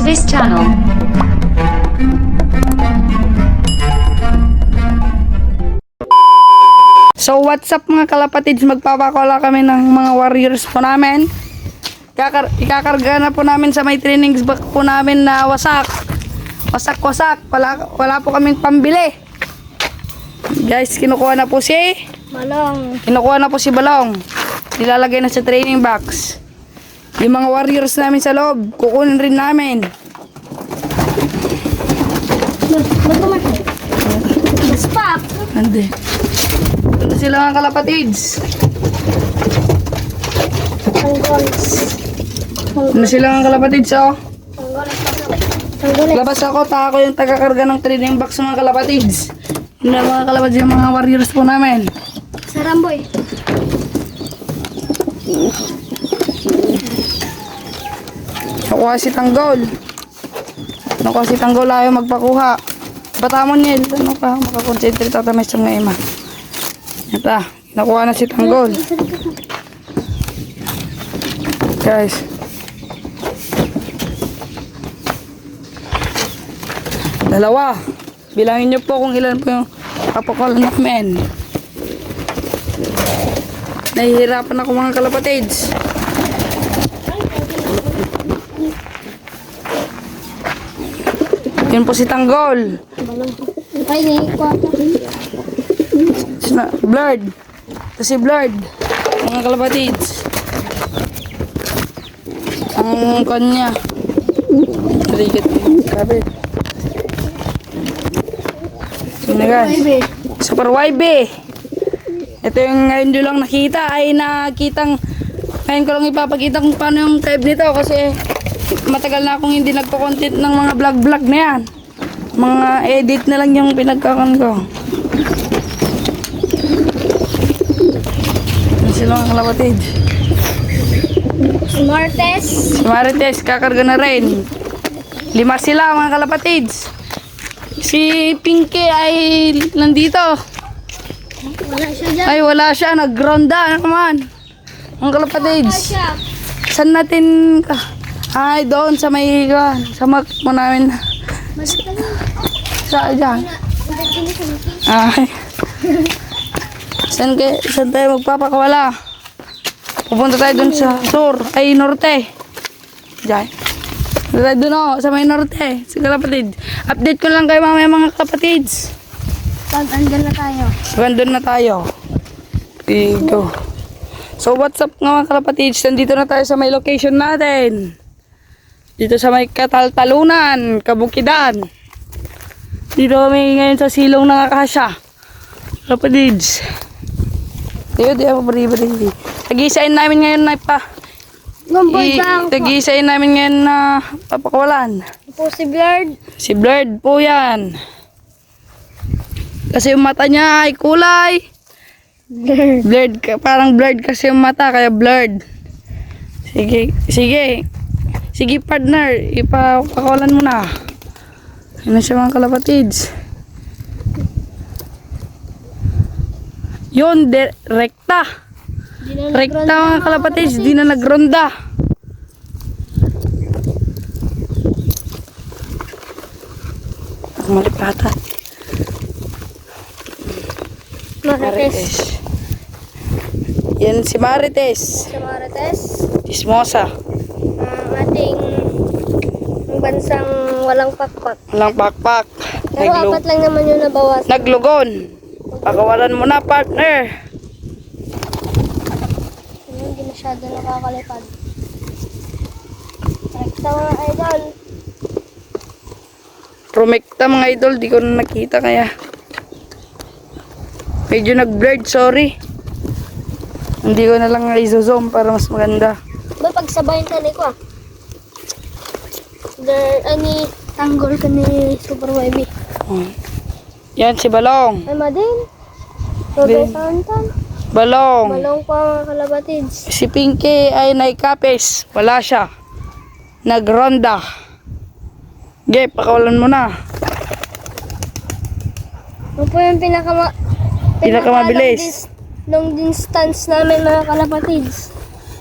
this channel. So what's up mga kalapatids, magpapakala kami ng mga warriors po namin. Ikakarga na po namin sa may trainings bag po namin na wasak. Wala po kaming pambili. Guys, kinukuha na po si Balong. Kinukuha na po si Balong. Nilalagay na sa training box. Yung mga warriors namin sa loob, kukunin rin namin. Stop! Ande. Ito sila mga kalapatids. Ano sila mga kalapatids, oh? Labas ako, ako yung taga-karga ng training box ng mga kalapatids. Hindi mga kalapatids, yung mga warriors po namin. Saramboy. Nakuha si Tanggol. Ayaw magpakuha. Batamon nil. Ano ka? Makakonsentrate ako tayo sa mga ima. Ito. Nakuha na si Tanggol. Guys. Dalawa. Bilangin nyo po kung ilan po yung kapakal namin. Nahihirapan ako mga kalapatids. Yun po si Tanggol. Ay, nahikuha ko. Blurred. Ito si Blurred. Mga kalapatids. Ang kanya. Marikit. Sabi. Sino guys? Super YB. Ito yung ngayon nyo lang nakita. Ngayon ko lang ipapakita kung paano yung type nito. Kasi matagal na akong hindi nagpo-content ng mga vlog na yan. Mga edit na lang yung pinagkakan ko. Ano sila mga kalapatid? Marites, kakarga na rin. 5 sila mga kalapatids. Si Pinky ay nandito. Wala siya dyan. Ay wala siya, nag-ronda naman. Mga kalapatids. Saan natin ka? Ay doon sa may sa mag mo namin. Saan dyan? Ay. Saan tayo magpapakawala? Pupunta tayo dun sa sur. Ay, norte. Diyan. Pupunta tayo dun sa may norte. Sa kalapatid. Update ko lang kayo mamaya mga kapatids. Pag andyan na tayo. Andun na tayo. Go. So what's up nga mga kalapatids? Nandito na tayo sa may location natin. Dito sa may Kataltalunan, Kabukidan. Dito kami ngayon sa silong ng Akasya. Kalapatids. Di ako bari-bari. Tag-isain namin ngayon na tag-isain namin ngayon na papakawalan. Po si Blurred. Si Blurred po yan. Kasi yung mata niya ay kulay. Blurred. Parang blurred kasi yung mata, kaya blurred. Sige partner, ipapakawalan mo na. Ano siya mga kalapatids? Yun, rekta. Rekta mga kalapatids, di na nagronda. Malipatan. Marites. Yan si Marites. Si Marites. Chismosa. Ang ating bansang walang pakpak. Walang pakpak. Pero apat lang naman yung nabawasan. Naglugon. Pakawalan mo na partner. Hindi masyado nakakalipad. Rekta mga idol. Promekta mga idol, di ko na nakita kaya. Medyo nag-blurred, sorry. Hindi ko na lang i-zoom para mas maganda. Ba pagsabayin ka ko ah. Ani tanggol ka ni Super YB. Oh. Yan si Balong. Ay madin. Balong. Balong pa kalabatids. Si Pinky ay naikapis. Wala siya. Nagronda. Okay, pakawalan mo na. Ano po yung pinakamabilis? Long distance namin mga kalapatids.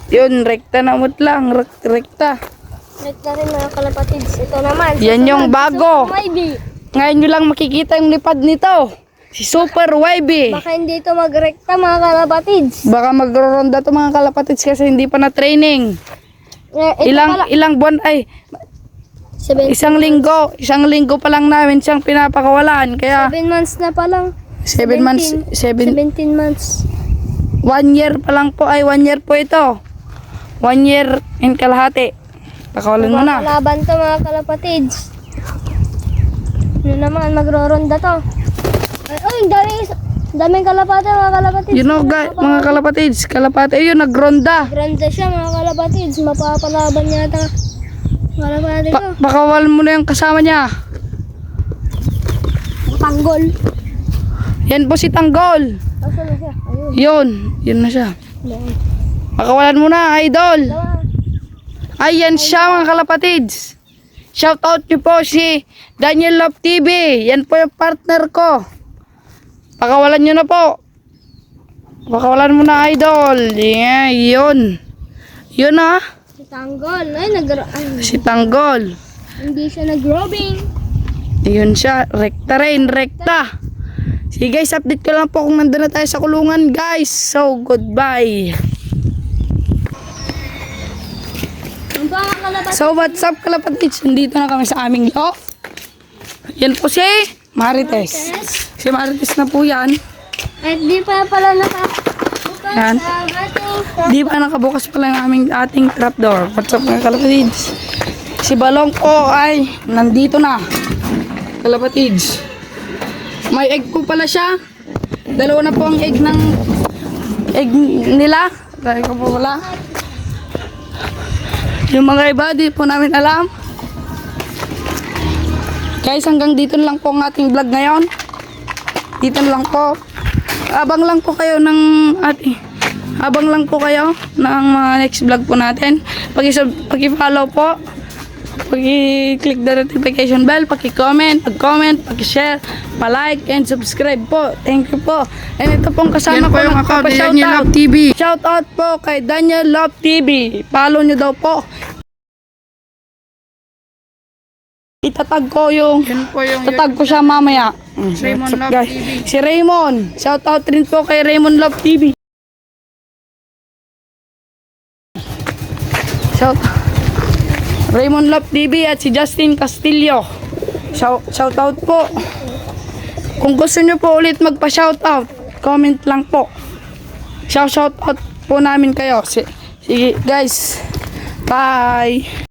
Yun, rekta na lang. Rekta. Ulit na rin mga kalapatids. Ito naman. Yan susunod, yung bago. Super YB. Ngayon nyo lang makikita yung lipad nito. Si Super YB. Baka hindi ito magrekta mga kalapatids. Baka magro-ronda to mga kalapatids kasi hindi pa na training. Ito pala. Ilang buwan ay 7 isang linggo pa lang namin siyang pinapakawalan. Kaya months na pa lang. 7 months, 17 months. 1 year pa lang po, ay 1 year po ito. 1 year and kalahati. Pakawalan mo na. Kalaban to mga kalapatids. Ano naman, magro-ronda to. Ay, daming kalapate mga kalapatids. You know guys, mga kalapate, ayun, nagronda. Grande siya mga kalapatids. Mapapalaban yata. Kalapate to. Pakawalan mo na yung kasama niya. Tanggol. Yan po si Tanggol. Asa na siya? Ayun. Yun na siya. Doon. Pakawalan mo na, idol. Dalawa. Ayan siya mga kalapatids. Shout out niyo po si Daniel Love TV. Yan po yung partner ko. Pakawalan niyo na po. Pakawalan mo na, idol. Yeah, yun. Yun ah. Si Tanggol. Ay, Si Tanggol. hindi siya nag-robing. Yun siya. Rekta rin. Rekta. Sige guys, update ko lang po kung nandun na tayo sa kulungan guys. So, goodbye. Ang mga kalapatids. So, what's up kalapatids? Nandito na kami sa aming loft. Yan po si Marites. Si Marites na po yan. At di pa pala nakabukas Yan. ang ating Di ba nakabukas pala yung ating trapdoor? What's up mga kalapatids? Si Balong po ay nandito na. Kalapatids. May egg po pala siya. Dalawa na po ang egg nila. Dahil ko po wala. Yung mga iba, di po namin alam. Guys, hanggang dito na lang po ang ating vlog ngayon. Dito na lang po. Abang lang po kayo ng mga next vlog po natin. Paki-follow po. Paki-click the notification bell, paki-comment, paki-share, pa-like and subscribe po. Thank you po. And ito pong kasama ko yung account ni Daniel Love TV. Shout out po kay Daniel Love TV. Follow nyo daw po. Itatag ko tatag ko siya mamaya. Raymond Love Guys, TV. si Raymond. Shout out rin po kay Raymond Love TV. Raymond Love TV at si Justin Castillo. Shout out po. Kung gusto nyo po ulit magpa-shout out, comment lang po. Shout out po namin kayo. Sige guys. Bye.